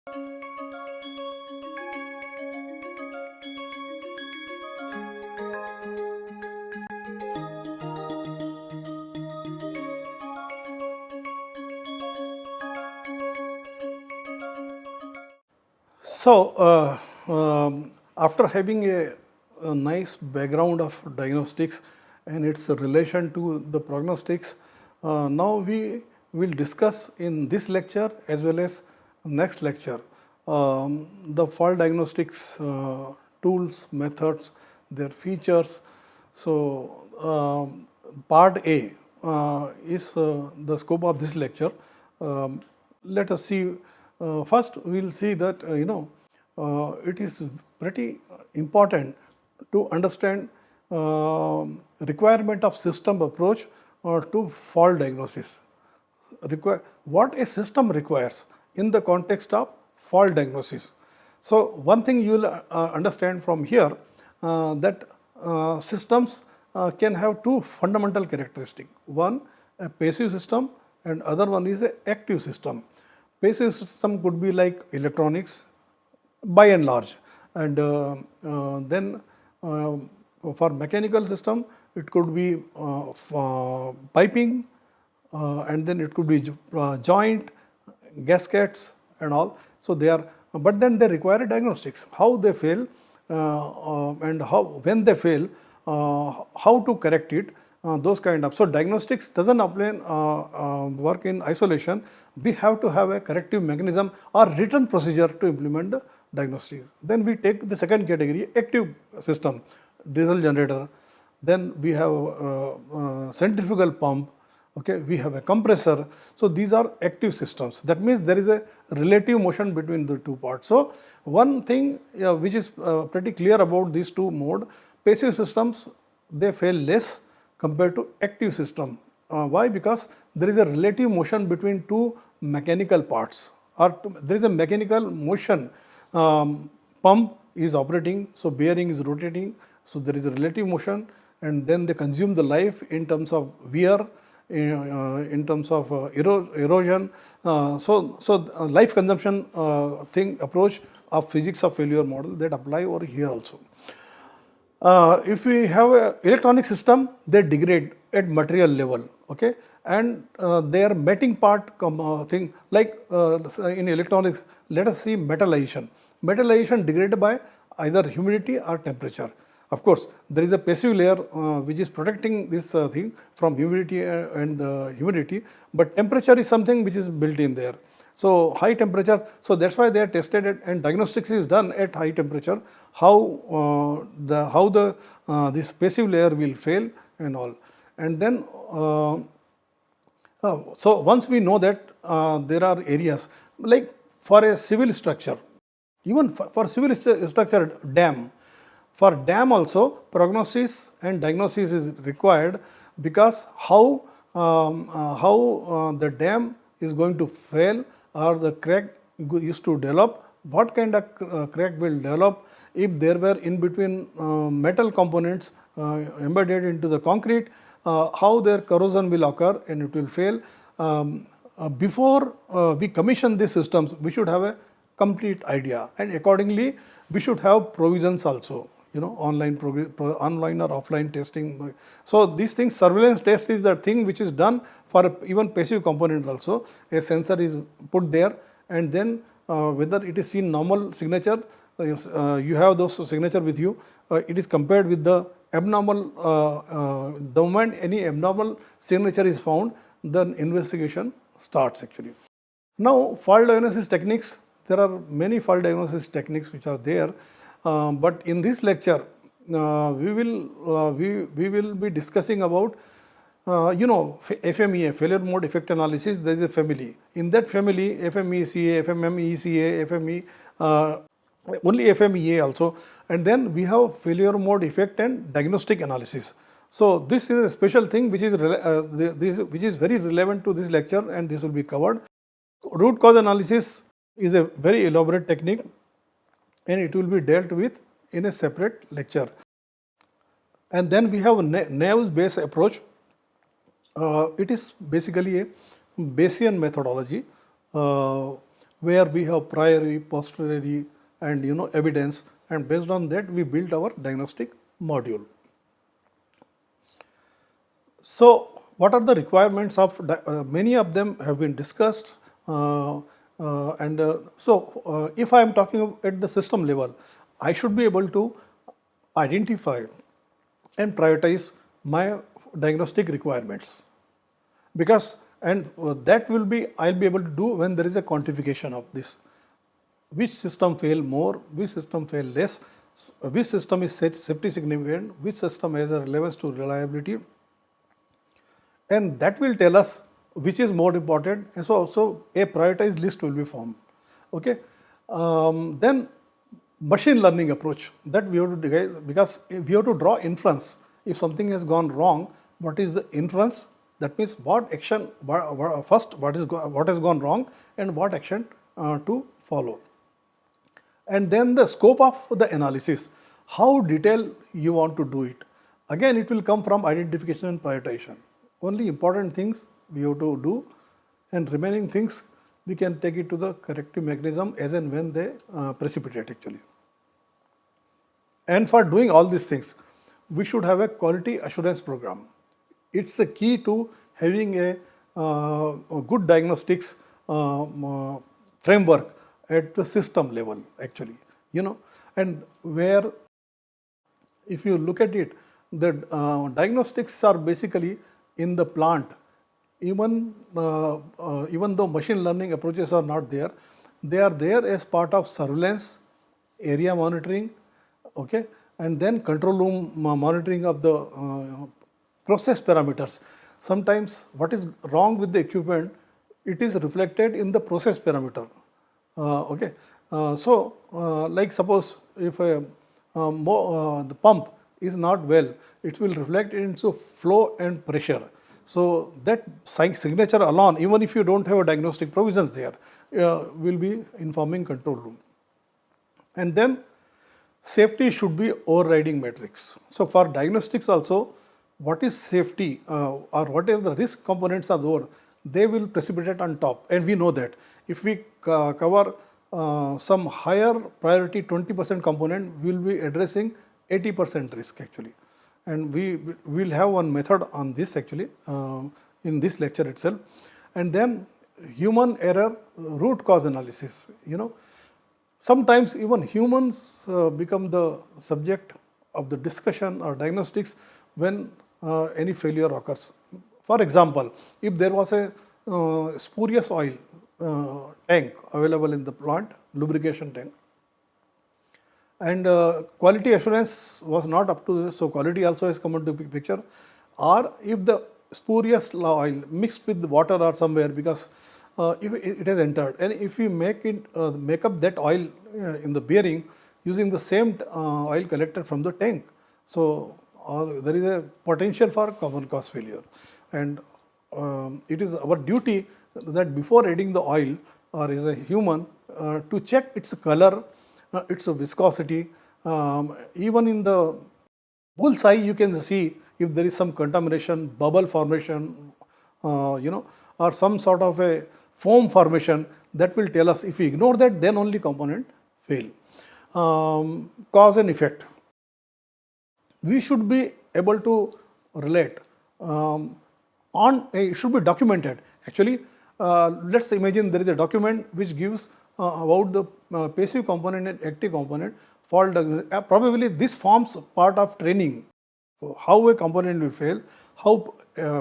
So, after having a nice background of diagnostics and its relation to the prognostics, now we will discuss in this lecture as well as next lecture the fall diagnostics tools, methods, their features. So, part A is the scope of this lecture. Let us see. First, we will see that it is pretty important to understand requirement of system approach to fall diagnosis. What a system requires in the context of fall diagnosis. So, one thing you will understand from here that systems can have two fundamental characteristics. One, a passive system, and other one is an active system. Passive system could be like electronics by and large, and then for mechanical system it could be piping, and then it could be joint, gaskets and all. So they are, but then they require diagnostics, how they fail and how, when they fail, how to correct it, those kind of. So diagnostics doesn't apply work in isolation. We have to have a corrective mechanism or written procedure to implement the diagnostic. Then we take the second category, active system, diesel generator. Then we have centrifugal pump. Okay, we have a compressor. So these are active systems. That means there is a relative motion between the two parts. So one thing which is pretty clear about these two modes, passive systems, they fail less compared to active system. Why? Because there is a relative motion between two mechanical parts, or there is a mechanical motion. Pump is operating, so bearing is rotating, so there is a relative motion, and then they consume the life in terms of wear, in terms of erosion. So life consumption approach of physics of failure model that apply over here also. If we have an electronic system, they degrade at material level, okay, and their melting part thing, like in electronics, let us see metallization. Metallization degraded by either humidity or temperature. Of course, there is a passive layer which is protecting this thing from humidity and humidity, but temperature is something which is built in there. So high temperature, so that's why they are tested at, and diagnostics is done at high temperature, how this passive layer will fail and all. And then so once we know that there are areas like for a civil structure, even for civil structure, dam. For dam also, prognosis and diagnosis is required, because how the dam is going to fail, or the crack used to develop, what kind of crack will develop if there were in between metal components embedded into the concrete, how their corrosion will occur and it will fail. Before we commission these systems, we should have a complete idea, and accordingly we should have provisions also, online or offline testing. So these things, surveillance test is the thing which is done for even passive components also. A sensor is put there, and then whether it is seen normal signature, you have those signature with you, it is compared with the abnormal, the moment any abnormal signature is found, then investigation starts actually. Now fault diagnosis techniques, there are many fault diagnosis techniques which are there, but in this lecture we will be discussing about FMEA, failure mode effect analysis. There is a family. In that family, FMECA, FMMECA, FME, only FMEA also, and then we have failure mode effect and diagnostic analysis. So this is a special thing which is very relevant to this lecture, and this will be covered. Root cause analysis is a very elaborate technique, and it will be dealt with in a separate lecture. And then we have a naive based approach. It is basically a Bayesian methodology where we have priori, posteriori, and evidence, and based on that we built our diagnostic module. So, what are the requirements of many of them have been discussed, if I am talking at the system level, I should be able to identify and prioritize my diagnostic requirements, because that will be, I'll be able to do when there is a quantification of this. Which system fail more, which system fail less, which system is safety significant, which system has a relevance to reliability, and that will tell us which is more important, and so also a prioritized list will be formed. Okay. Then machine learning approach that we have to devise, because if we have to draw inference, if something has gone wrong, what is the inference? That means what action, first what has gone wrong and what action to follow. And then the scope of the analysis, how detailed you want to do it. Again, it will come from identification and prioritization. Only important things we have to do, and remaining things we can take it to the corrective mechanism as and when they precipitate actually. And for doing all these things, we should have a quality assurance program. It's a key to having a good diagnostics framework at the system level actually, and where if you look at it, the diagnostics are basically in the plant. Even though machine learning approaches are not there, they are there as part of surveillance, area monitoring, okay, and then control room monitoring of the process parameters. Sometimes what is wrong with the equipment, it is reflected in the process parameter. Okay, like suppose if the pump is not well, it will reflect into flow and pressure. So that signature alone, even if you don't have a diagnostic provisions there, will be informing control room. And then safety should be overriding matrix. So for diagnostics also, what is safety or whatever the risk components are there, they will precipitate on top, and we know that. If we cover some higher priority 20% component, we will be addressing 80% risk actually. And we will have one method on this actually in this lecture itself. And then human error root cause analysis. Sometimes even humans become the subject of the discussion or diagnostics when any failure occurs. For example, if there was a spurious oil tank available in the plant, lubrication tank, and quality assurance was not up to this, so quality also has come into picture. Or if the spurious oil mixed with water or somewhere, because if it has entered, and if we make up that oil in the bearing using the same oil collected from the tank, so there is a potential for common cause failure. And it is our duty that before adding the oil, or as a human, to check its color, its viscosity. Even in the bullseye, you can see if there is some contamination, bubble formation, or some sort of a foam formation, that will tell us. If we ignore that, then only component fail. Cause and effect. We should be able to relate it should be documented. Actually, let's imagine there is a document which gives about the passive component and active component fault. Probably this forms part of training. How a component will fail, how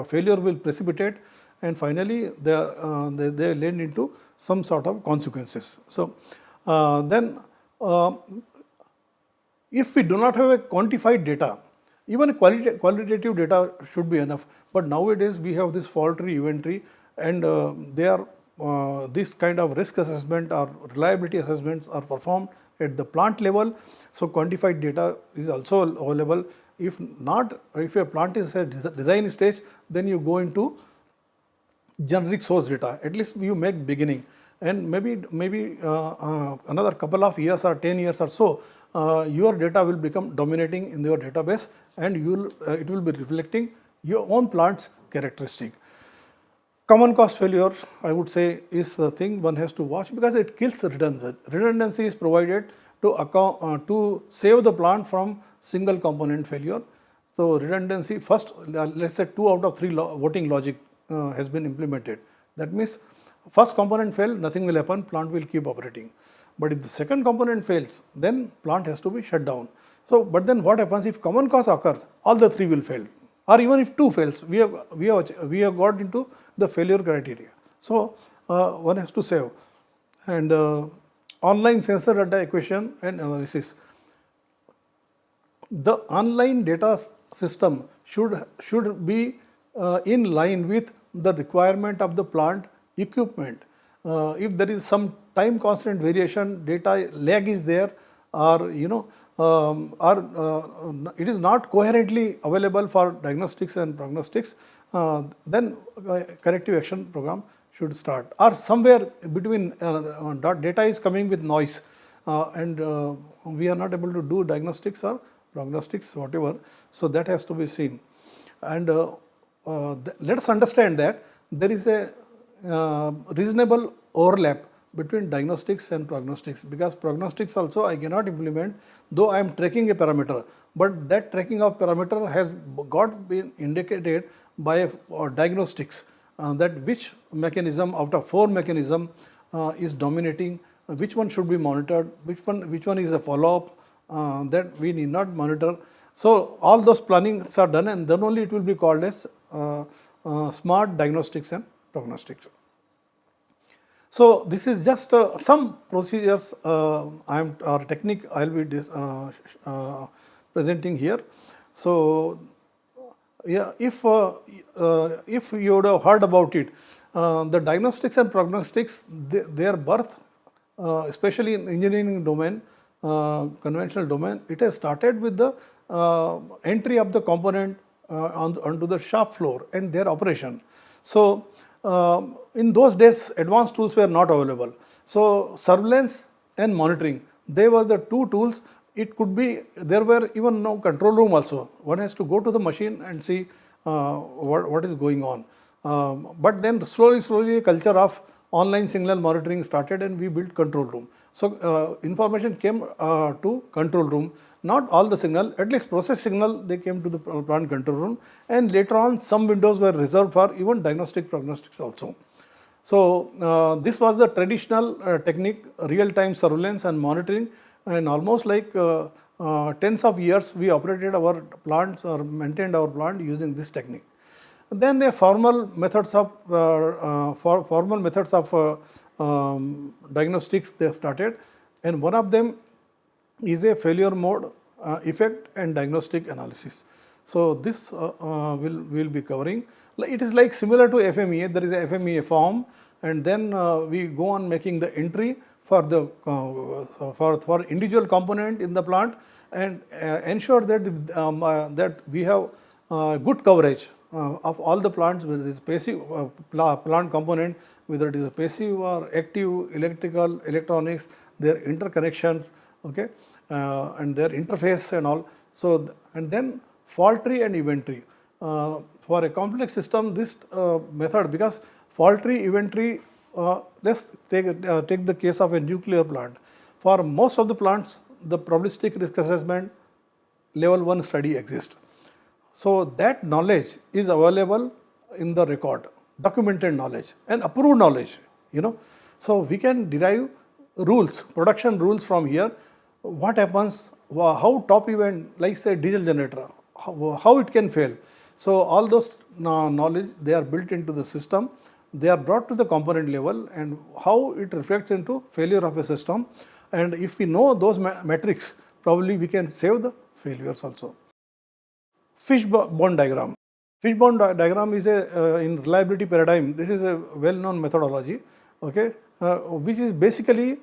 failure will precipitate, and finally they lead into some sort of consequences. So if we do not have a quantified data, even a qualitative data should be enough. But nowadays we have this fault tree, event tree, and this kind of risk assessment or reliability assessments are performed at the plant level. So quantified data is also available. If not, if a plant is at design stage, then you go into generic source data. At least you make beginning, and maybe another couple of years or 10 years or so, your data will become dominating in your database, and it will be reflecting your own plant's characteristic. Common cause failure, I would say, is the thing one has to watch because it kills redundancy. Redundancy is provided to save the plant from single component failure. So redundancy first, let's say 2 out of 3 voting logic has been implemented. That means first component fail, nothing will happen, plant will keep operating. But if the second component fails, then plant has to be shut down. So, but then what happens if common cause occurs? All the 3 will fail, or even if 2 fails, we have got into the failure criteria. So one has to save. And online sensor data equation and analysis. The online data system should be in line with the requirement of the plant equipment. If there is some time constant variation, data lag is there, or it is not coherently available for diagnostics and prognostics, then corrective action program should start. Or somewhere between data is coming with noise, and we are not able to do diagnostics or prognostics, whatever. So that has to be seen. And let us understand that there is a reasonable overlap between diagnostics and prognostics, because prognostics also I cannot implement though I am tracking a parameter, but that tracking of parameter has been indicated by diagnostics, that which mechanism out of 4 mechanism is dominating, which one should be monitored, which one is a follow-up, that we need not monitor. So all those plannings are done, and then only it will be called as smart diagnostics and prognostics. So this is just some procedures or technique I will be presenting here. So yeah, if you would have heard about it, the diagnostics and prognostics, their birth, especially in engineering domain, conventional domain, it has started with the entry of the component onto the shop floor and their operation. So in those days, advanced tools were not available. So surveillance and monitoring, they were the 2 tools. It could be, there were even no control room also. One has to go to the machine and see what is going on. But then slowly a culture of online signal monitoring started, and we built control room. So information came to control room, not all the signal, at least process signal, they came to the plant control room, and later on some windows were reserved for even diagnostic prognostics also. So this was the traditional technique, real-time surveillance and monitoring, and almost like tens of years we operated our plants or maintained our plant using this technique. Then a formal methods of diagnostics they started, and one of them is a failure mode, effect and diagnostic analysis. So this will be covering. It is like similar to FMEA. There is a FMEA form, and then we go on making the entry for the for individual component in the plant, and ensure that that we have good coverage of all the plants, whether it is passive plant component, whether it is a passive or active electrical, electronics, their interconnections, okay, and their interface and all. So and then fault tree and event tree. For a complex system, this method, because fault tree, event tree, let's take the case of a nuclear plant. For most of the plants, the probabilistic risk assessment level 1 study exists. So that knowledge is available in the record, documented knowledge and approved knowledge, So we can derive rules, production rules from here. What happens, how top event, like say diesel generator, how it can fail. So all those knowledge, they are built into the system. They are brought to the component level, and how it reflects into failure of a system. And if we know those metrics, probably we can save the failures also. Fishbone diagram. Fishbone diagram is in reliability paradigm. This is a well-known methodology, okay, which is basically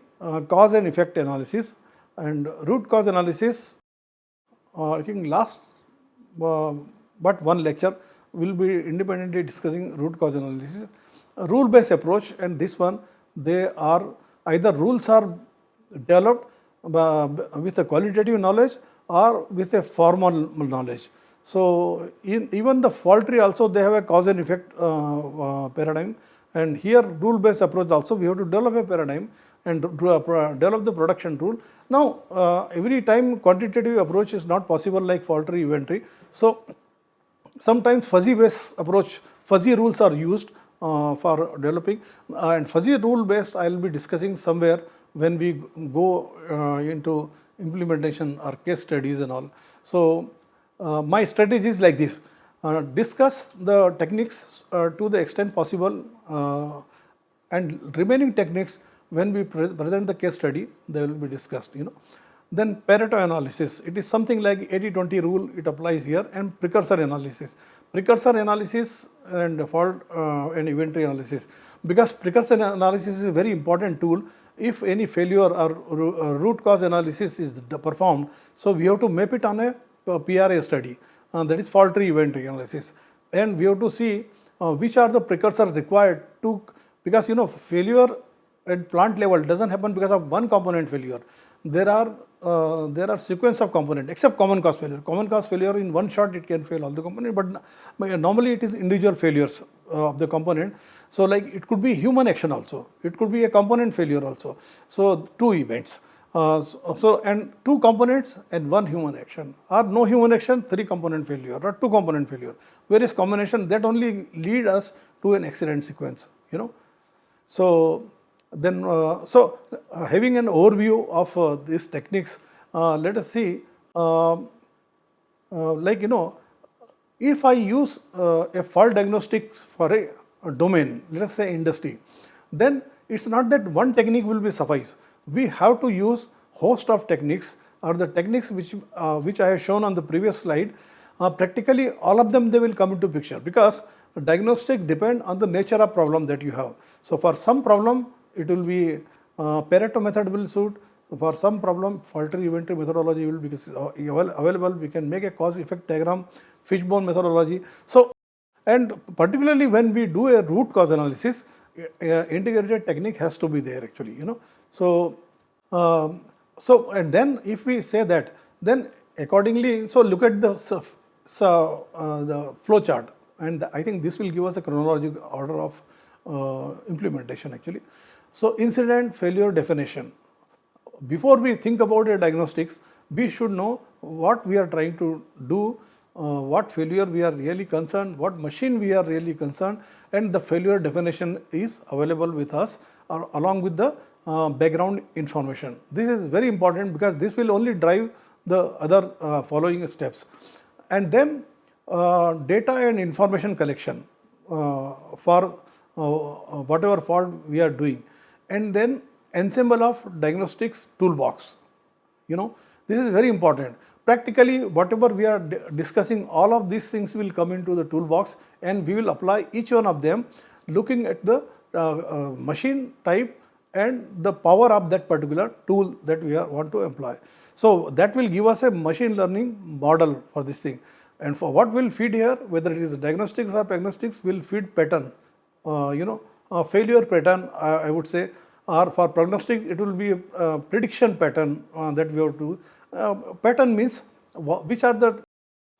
cause and effect analysis and root cause analysis. I think last but one lecture will be independently discussing root cause analysis. Rule-based approach, and this one, they are either rules are developed with a qualitative knowledge or with a formal knowledge. So even the fault tree also, they have a cause and effect paradigm, and here rule based approach also we have to develop a paradigm and develop the production rule. Now every time quantitative approach is not possible like fault tree, event tree. So sometimes fuzzy based approach, fuzzy rules are used for developing, and fuzzy rule based I will be discussing somewhere when we go into implementation or case studies and all. So my strategy is like this: discuss the techniques to the extent possible, and remaining techniques, when we present the case study, they will be discussed. Then Pareto analysis, it is something like 80-20 rule, it applies here, and precursor analysis. Precursor analysis and fault and event tree analysis. Because precursor analysis is a very important tool. If any failure or root cause analysis is performed, so we have to map it on a PRA study, that is fault tree event tree analysis. And we have to see which are the precursors required to, because failure at plant level doesn't happen because of one component failure. There are sequence of component, except common cause failure. Common cause failure, in one shot it can fail all the component, but normally it is individual failures of the component. So like it could be human action also, it could be a component failure also. So two events, and two components and one human action, or no human action, three component failure or two component failure. Various combination that only lead us to an accident sequence. So then, having an overview of these techniques, let us see, if I use a fault diagnostics for a domain, let us say industry, then it's not that one technique will be suffice. We have to use host of techniques, or the techniques which I have shown on the previous slide. Practically all of them, they will come into picture, because diagnostics depend on the nature of problem that you have. So for some problem, it will be Pareto method will suit. For some problem, fault tree event tree methodology will be available. We can make a cause effect diagram, fishbone methodology. So, and particularly when we do a root cause analysis, integrated technique has to be there actually. So and then if we say that, then accordingly, so look at the flow chart, and I think this will give us a chronological order of implementation actually. So incident failure definition. Before we think about a diagnostics, we should know what we are trying to do, what failure we are really concerned, what machine we are really concerned, and the failure definition is available with us, or along with the background information. This is very important, because this will only drive the other following steps. And then data and information collection for whatever fault we are doing, and then ensemble of diagnostics toolbox. This is very important. Practically whatever we are discussing, all of these things will come into the toolbox, and we will apply each one of them looking at the machine type and the power of that particular tool that we want to employ. So that will give us a machine learning model for this thing. And for what will feed here, whether it is diagnostics or prognostics, will feed pattern, failure pattern, I would say, or for prognostics it will be a prediction pattern that we have to. Pattern means which are the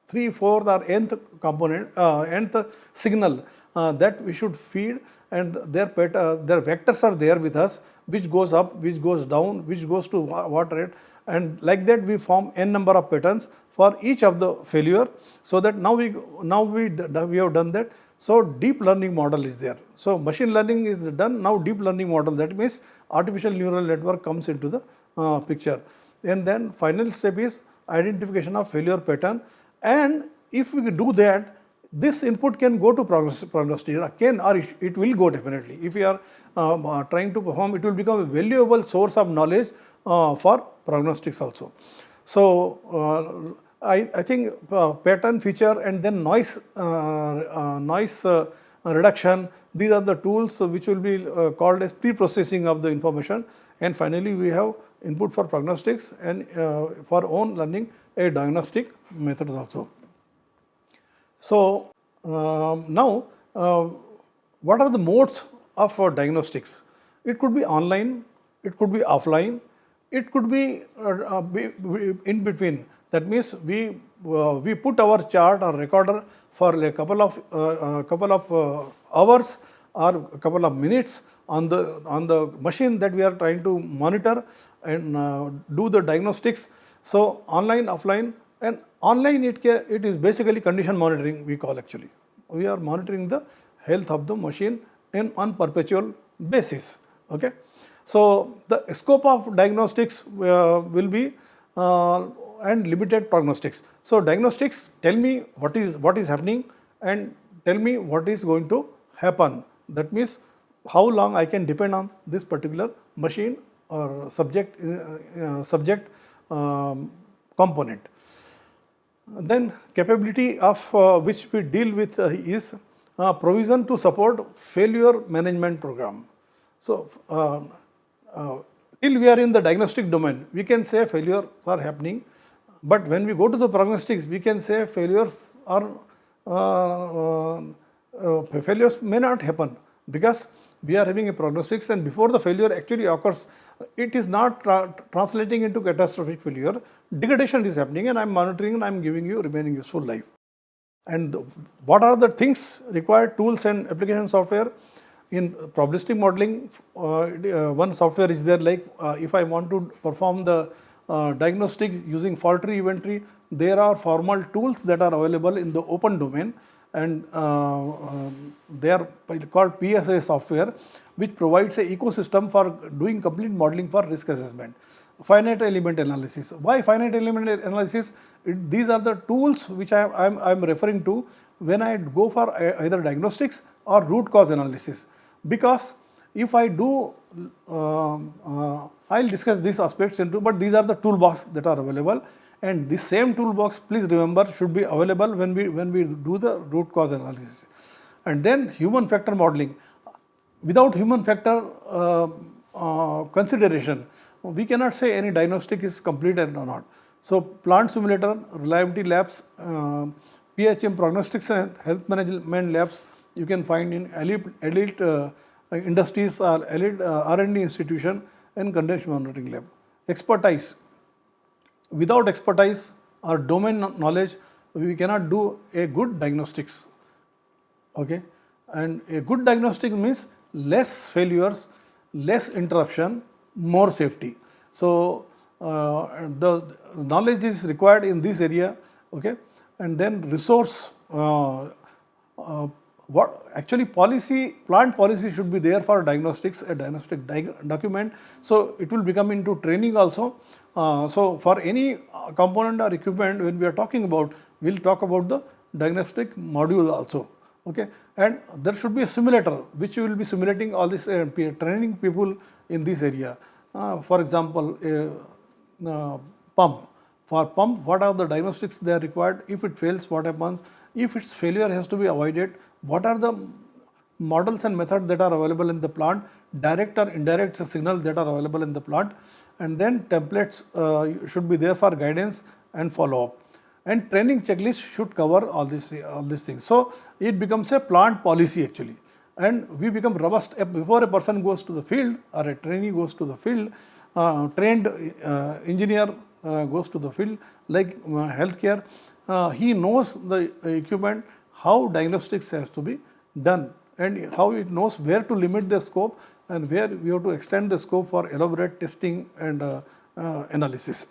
3, 4 or nth component, nth signal that we should feed, and their vectors are there with us, which goes up, which goes down, which goes to what rate, and like that we form n number of patterns for each of the failure. So that now we have done that. So deep learning model is there. So machine learning is done, now deep learning model, that means artificial neural network comes into the picture. And then final step is identification of failure pattern, and if we do that, this input can go to prognostics, or it will go definitely. If we are trying to perform, it will become a valuable source of knowledge for prognostics also. So I think pattern, feature, and then noise reduction, these are the tools which will be called as pre-processing of the information. And finally we have input for prognostics, and for own learning a diagnostic methods also. So now what are the modes of diagnostics? It could be online, it could be offline, It could be in between. That means we put our chart or recorder for a couple of hours or a couple of minutes on the machine that we are trying to monitor and do the diagnostics. So online, offline, and online it is basically condition monitoring, we call actually. We are monitoring the health of the machine on perpetual basis. Okay. So the scope of diagnostics will be and limited prognostics. So diagnostics tell me what is happening and tell me what is going to happen. That means how long I can depend on this particular machine or subject component. Then capability of which we deal with is provision to support failure management program. So till we are in the diagnostic domain, we can say failures are happening, but when we go to the prognostics, we can say failures may not happen, because we are having a prognostics, and before the failure actually occurs, it is not translating into catastrophic failure. Degradation is happening, and I am monitoring and I am giving you remaining useful life. And what are the things required? Tools and application software. In probabilistic modeling, one software is there, like if I want to perform the diagnostics using fault tree, event tree, there are formal tools that are available in the open domain, and they are called PSA software, which provides an ecosystem for doing complete modeling for risk assessment. Finite element analysis. Why finite element analysis? These are the tools which I am referring to when I go for either diagnostics or root cause analysis. Because if I do, I'll discuss these aspects into, but these are the toolbox that are available, and this same toolbox, please remember, should be available when we do the root cause analysis. And then human factor modeling. Without human factor consideration, we cannot say any diagnostic is completed or not. So plant simulator, reliability labs, PHM prognostics and health management labs you can find in elite industries or elite R&D institution and condition monitoring lab. Expertise. Without expertise or domain knowledge, we cannot do a good diagnostics. Okay, and a good diagnostic means less failures, less interruption, more safety. So the knowledge is required in this area. Okay, and then resource. What actually plant policy should be there for diagnostics, a diagnostic document. So it will become into training also. So for any component or equipment, when we are talking about, we will talk about the diagnostic module also. Okay, and there should be a simulator which will be simulating all this, training people in this area. For example, pump. For pump, what are the diagnostics they are required? If it fails, what happens? If its failure has to be avoided, what are the models and methods that are available in the plant, direct or indirect signals that are available in the plant, and then templates should be there for guidance and follow-up. And training checklist should cover all these things. So it becomes a plant policy actually, and we become robust before a person goes to the field or a trainee goes to the field. Trained engineer goes to the field, like healthcare, he knows the equipment, how diagnostics has to be done, and how it knows where to limit the scope and where we have to extend the scope for elaborate testing and analysis.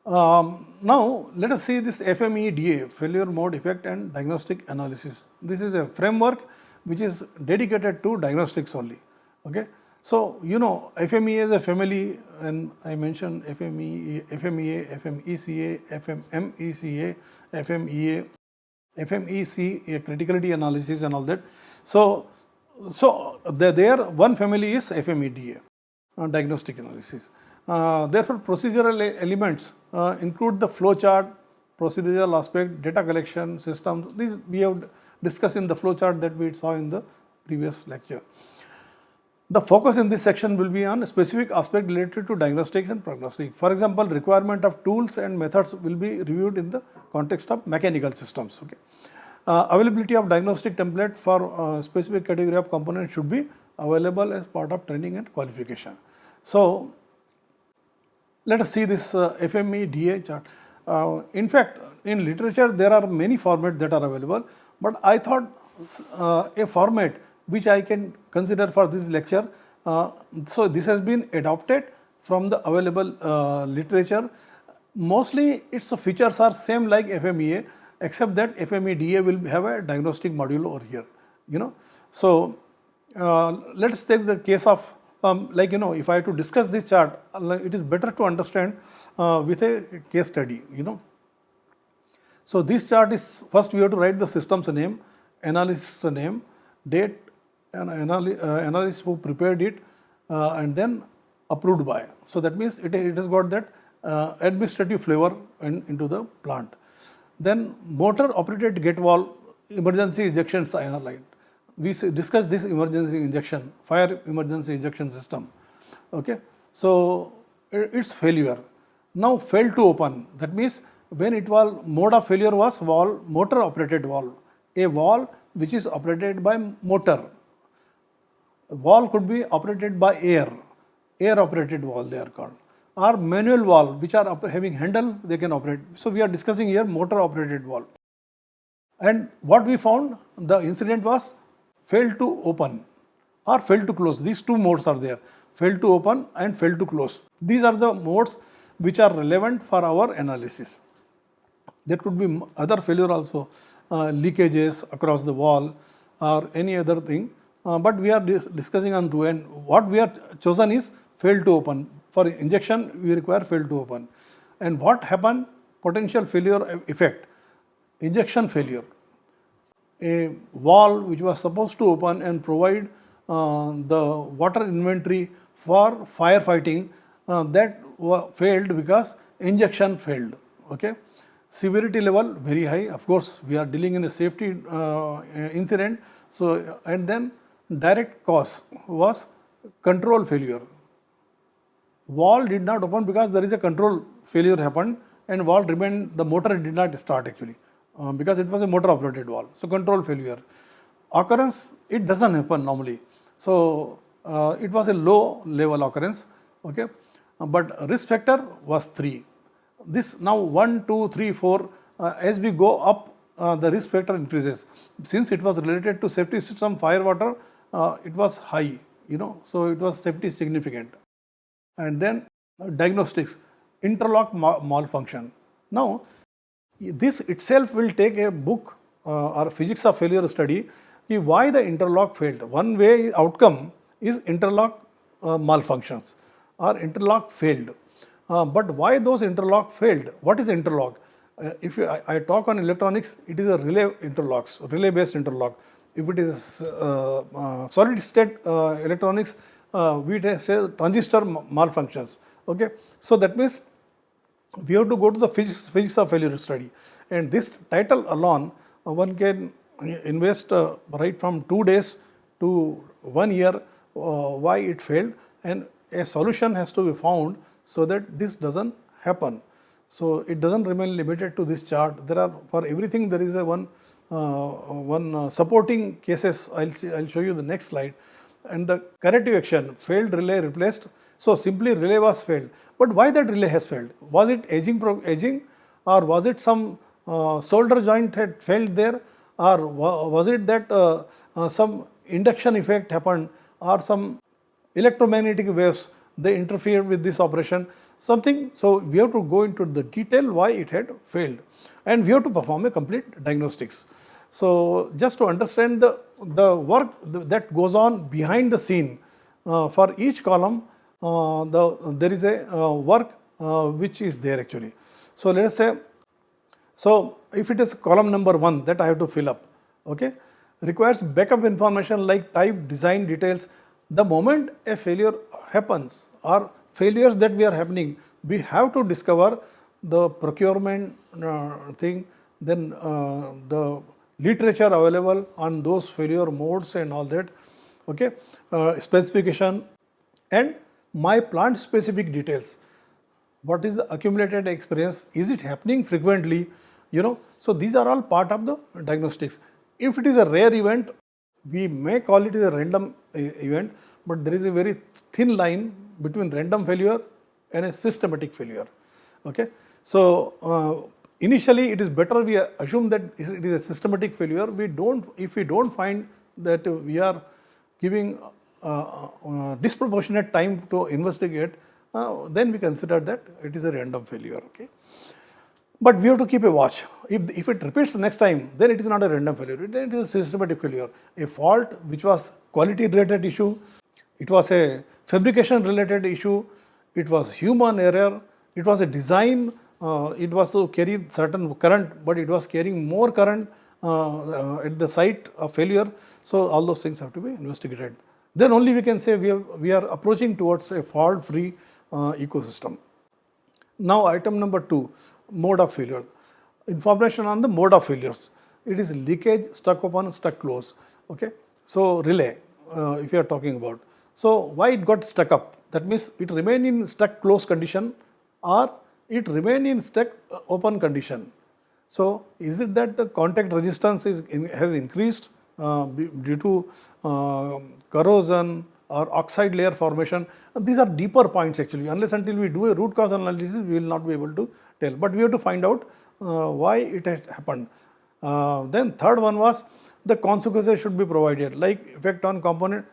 Now let us see this FMEDA, failure mode effect and diagnostic analysis. This is a framework which is dedicated to diagnostics only. Okay. So you know, FMEA is a family, and I mentioned FMEA, FMECA, FMMECA, FMEA, FMEC, a criticality analysis and all that. So there one family is FMEDA, diagnostic analysis. Therefore, procedural elements include the flow chart, procedural aspect, data collection, systems. These we have discussed in the flow chart that we saw in the previous lecture. The focus in this section will be on a specific aspect related to diagnostics and prognostic. For example, requirement of tools and methods will be reviewed in the context of mechanical systems. Okay. Availability of diagnostic template for specific category of components should be available as part of training and qualification. So let us see this FMEDA chart. In fact, in literature there are many formats that are available, but I thought a format which I can consider for this lecture. So this has been adopted from the available literature. Mostly its features are same like FMEA, except that FMEDA will have a diagnostic module over here. So let us take the case of if I have to discuss this chart, it is better to understand with a case study. So this chart is, first we have to write the system's name, analysis name, date, and analyst who prepared it, and then approved by. So that means it has got that administrative flavor into the plant. Then motor operated gate valve emergency injection light. We discussed this emergency injection, fire emergency injection system. Okay, so its failure. Now failed to open. That means when it was mode of failure was valve, motor operated valve, a valve which is operated by motor. Valve could be operated by air operated valve they are called, or manual valve which are having handle they can operate. So we are discussing here motor operated valve. And what we found, the incident was failed to open or failed to close. These two modes are there, failed to open and failed to close. These are the modes which are relevant for our analysis. There could be other failure also, leakages across the wall or any other thing, but we are discussing on two, and what we are chosen is failed to open. For injection we require failed to open. And what happened? Potential failure effect, injection failure. A valve which was supposed to open and provide the water inventory for firefighting, that failed because injection failed. Okay, severity level very high. Of course, we are dealing in a safety incident. So, and then direct cause was control failure. Valve did not open because there is a control failure happened, and valve remained, the motor did not start actually. Because it was a motor operated valve. So control failure. Occurrence, it doesn't happen normally. So it was a low level occurrence. Okay, but risk factor was 3. This now 1, 2, 3, 4. As we go up, the risk factor increases. Since it was related to safety system, fire water, it was high. So it was safety significant. And then diagnostics, interlock malfunction. Now this itself will take a book or physics of failure study, why the interlock failed. One way outcome is interlock malfunctions or interlock failed. But why those interlock failed? What is interlock? If I talk on electronics, it is a relay interlocks, relay based interlock. If it is solid state electronics, we say transistor malfunctions. Okay, so that means we have to go to the physics of failure study, and this title alone one can invest right from 2 days to 1 year why it failed, and a solution has to be found so that this doesn't happen. So it doesn't remain limited to this chart. There are, for everything there is a one supporting cases. I'll show you the next slide. And the corrective action, failed relay replaced. So simply relay was failed. But why that relay has failed? Was it aging, or was it some solder joint had failed there, or was it that some induction effect happened, or some electromagnetic waves they interfered with this operation, something. So we have to go into the detail why it had failed, and we have to perform a complete diagnostics. So just to understand the work that goes on behind the scene, for each column there is a work which is there actually. So let us say, so if it is column number 1 that I have to fill up, okay, requires backup information like type, design details. The moment a failure happens or failures that we are happening, we have to discover the procurement thing, then the literature available on those failure modes and all that, okay, specification, and my plant specific details. What is the accumulated experience? Is it happening frequently? So these are all part of the diagnostics. If it is a rare event, we may call it a random event, but there is a very thin line between random failure and a systematic failure. Okay. So initially it is better we assume that it is a systematic failure. If we don't find that we are giving disproportionate time to investigate, then we consider that it is a random failure. Okay. But we have to keep a watch. If it repeats next time, then it is not a random failure. It is a systematic failure. A fault which was quality related issue, it was a fabrication related issue, it was human error, it was a design, it was to carry certain current, but it was carrying more current at the site of failure. So all those things have to be investigated. Then only we can say we are approaching towards a fault free ecosystem. Now item number 2, mode of failure. Information on the mode of failures. It is leakage, stuck open, stuck close. Okay. So relay, if you are talking about. So why it got stuck up? That means it remained in stuck close condition or it remained in stuck open condition. So is it that the contact resistance has increased due to corrosion or oxide layer formation? These are deeper points actually. Unless until we do a root cause analysis, we will not be able to tell. But we have to find out why it has happened. Then third one was the consequences should be provided, like effect on component.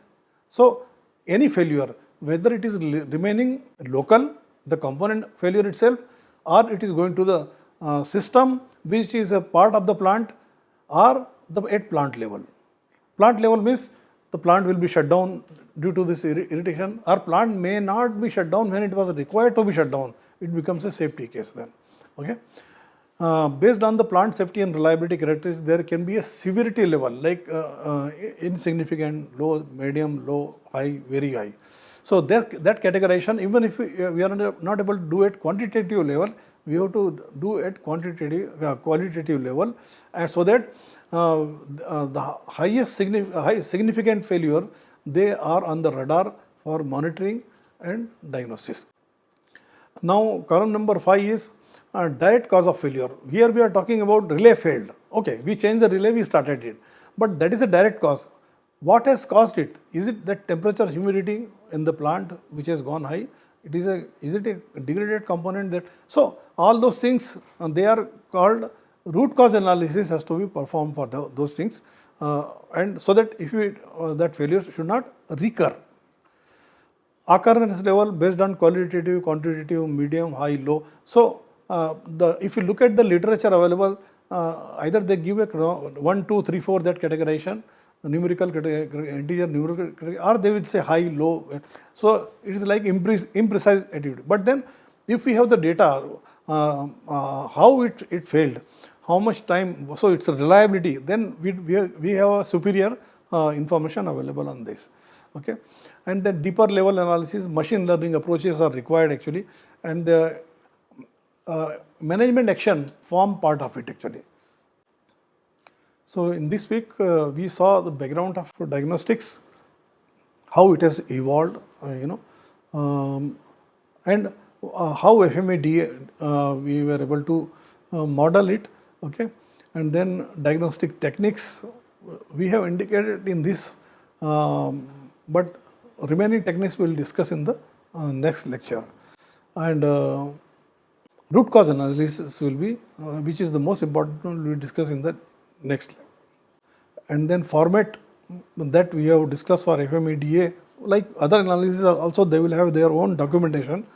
So any failure, whether it is remaining local, the component failure itself, or it is going to the system which is a part of the plant, or at plant level. Plant level means the plant will be shut down due to this irritation, or plant may not be shut down when it was required to be shut down. It becomes a safety case then. Okay. Based on the plant safety and reliability characteristics, there can be a severity level like insignificant, low, medium, low, high, very high. So that categorization, even if we are not able to do it quantitative level, we have to do it qualitative level, and so that the highest significant failure, they are on the radar for monitoring and diagnosis. Now column number 5 is direct cause of failure. Here we are talking about relay failed. Okay, we changed the relay, we started it, but that is a direct cause. What has caused it? Is it that temperature, humidity in the plant which has gone high? Is it a degraded component that? So all those things, they are called root cause analysis has to be performed for those things, and so that if that failure should not recur. Occurrence level based on qualitative, quantitative, medium, high, low. So if you look at the literature available, either they give a 1, 2, 3, 4 that categorization, numerical integer numerical category, or they will say high, low. So it is like imprecise attitude. But then if we have the data, how it failed, how much time, so it's a reliability, then we have a superior information available on this. Okay. And then deeper level analysis, machine learning approaches are required actually, and the management action form part of it actually. So in this week, we saw the background of diagnostics, how it has evolved, and how FMEDA we were able to model it. Okay, and then diagnostic techniques we have indicated in this, but remaining techniques we will discuss in the next lecture. And root cause analysis will be, which is the most important one, we will discuss in the next lecture. And then format that we have discussed for FMEDA, like other analysis also, they will have their own documentation.